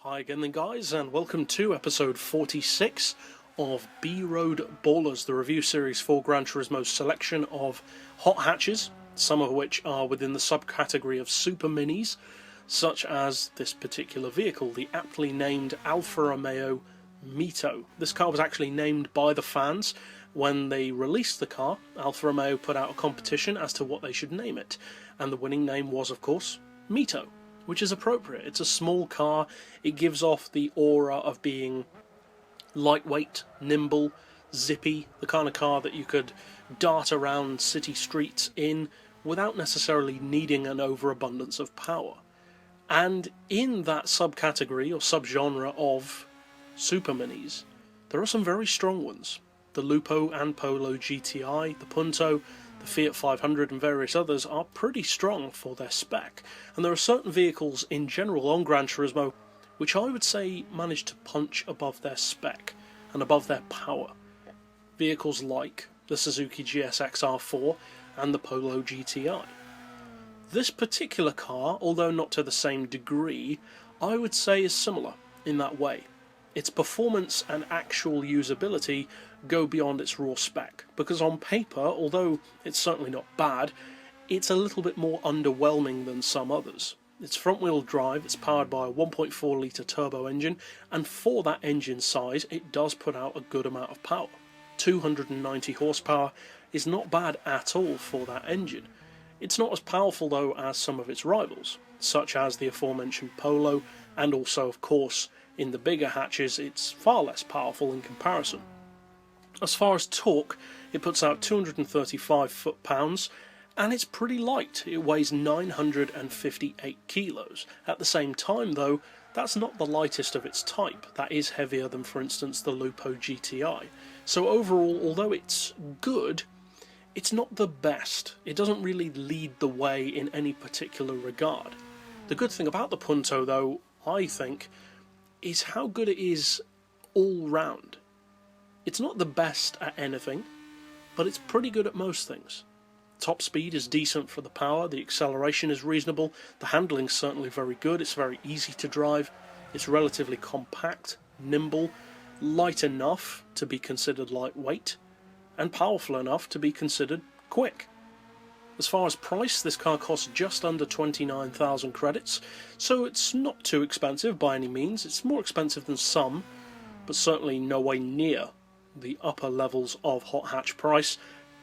Hi again then guys, and welcome to episode 46 of B-Road Ballers, the review series for Gran Turismo's selection of hot hatches, some of which are within the subcategory of super minis, such as this particular vehicle, the aptly named Alfa Romeo MiTo. This car was actually named by the fans. When they released the car, Alfa Romeo put out a competition as to what they should name it, and the winning name was, of course, MiTo. Which is appropriate. It's a small car, it gives off the aura of being lightweight, nimble, zippy, the kind of car that you could dart around city streets in without necessarily needing an overabundance of power. And in that subcategory or subgenre of super minis, there are some very strong ones. The Lupo and Polo GTI, the Punto, the Fiat 500 and various others are pretty strong for their spec, and there are certain vehicles in general on Gran Turismo which I would say manage to punch above their spec and above their power. Vehicles like the Suzuki GSX-R4 and the Polo GTI. This particular car, although not to the same degree, I would say is similar in that way. Its performance and actual usability go beyond its raw spec, because on paper, although it's certainly not bad, it's a little bit more underwhelming than some others. It's front-wheel drive, it's powered by a 1.4 litre turbo engine, and for that engine size it does put out a good amount of power. 290 horsepower is not bad at all for that engine. It's not as powerful though as some of its rivals, such as the aforementioned Polo, and also of course in the bigger hatches it's far less powerful in comparison. As far as torque, it puts out 235 foot-pounds, and it's pretty light. It weighs 958 kilos. At the same time though, that's not the lightest of its type. That is heavier than, for instance, the Lupo GTI. So overall, although it's good, it's not the best. It doesn't really lead the way in any particular regard. The good thing about the Punto though, I think, is how good it is all round. It's not the best at anything, but it's pretty good at most things. Top speed is decent for the power, the acceleration is reasonable, the handling's certainly very good, it's very easy to drive, it's relatively compact, nimble, light enough to be considered lightweight, and powerful enough to be considered quick. As far as price, this car costs just under 29,000 credits, so it's not too expensive by any means. It's more expensive than some, but certainly no way near the upper levels of hot hatch price,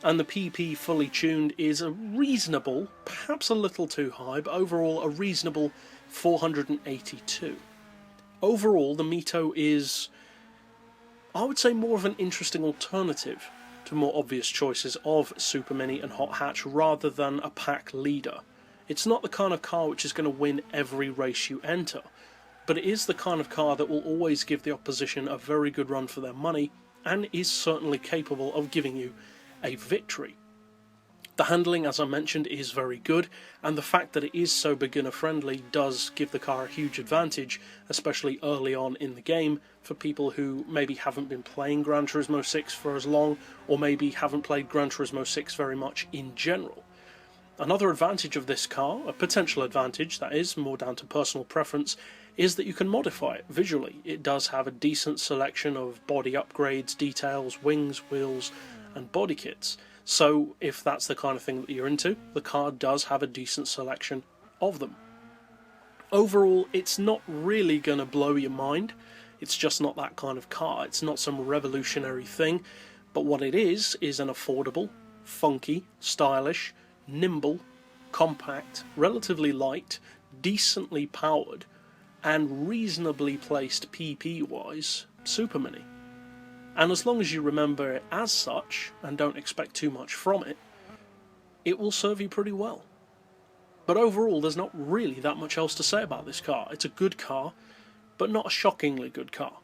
and the PP fully tuned is a reasonable, perhaps a little too high, but overall a reasonable 482. Overall, the MiTo is, I would say, more of an interesting alternative to more obvious choices of Super Mini and Hot Hatch rather than a pack leader. It's not the kind of car which is going to win every race you enter, but it is the kind of car that will always give the opposition a very good run for their money, and is certainly capable of giving you a victory. The handling, as I mentioned, is very good, and the fact that it is so beginner friendly does give the car a huge advantage, especially early on in the game, for people who maybe haven't been playing Gran Turismo 6 for as long, or maybe haven't played Gran Turismo 6 very much in general. Another advantage of this car, a potential advantage that is more down to personal preference, is that you can modify it visually. It does have a decent selection of body upgrades, details, wings, wheels and body kits. So if that's the kind of thing that you're into, the car does have a decent selection of them. Overall, it's not really going to blow your mind. It's just not that kind of car. It's not some revolutionary thing, but what it is an affordable, funky, stylish, nimble, compact, relatively light, decently powered, and reasonably placed PP-wise Super Mini. And as long as you remember it as such, and don't expect too much from it, it will serve you pretty well. But overall, there's not really that much else to say about this car. It's a good car, but not a shockingly good car.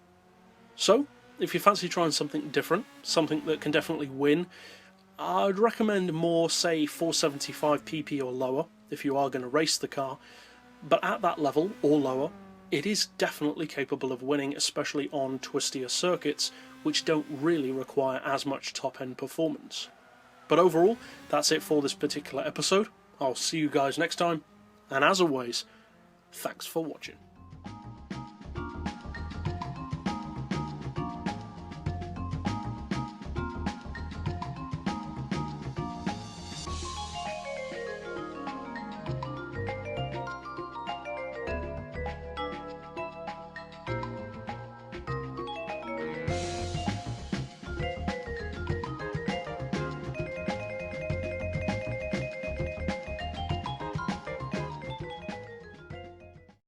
So, if you fancy trying something different, something that can definitely win, I'd recommend more, say, 475 PP or lower, if you are going to race the car, but at that level, or lower, it is definitely capable of winning, especially on twistier circuits, which don't really require as much top-end performance. But overall, that's it for this particular episode. I'll see you guys next time, and as always, thanks for watching.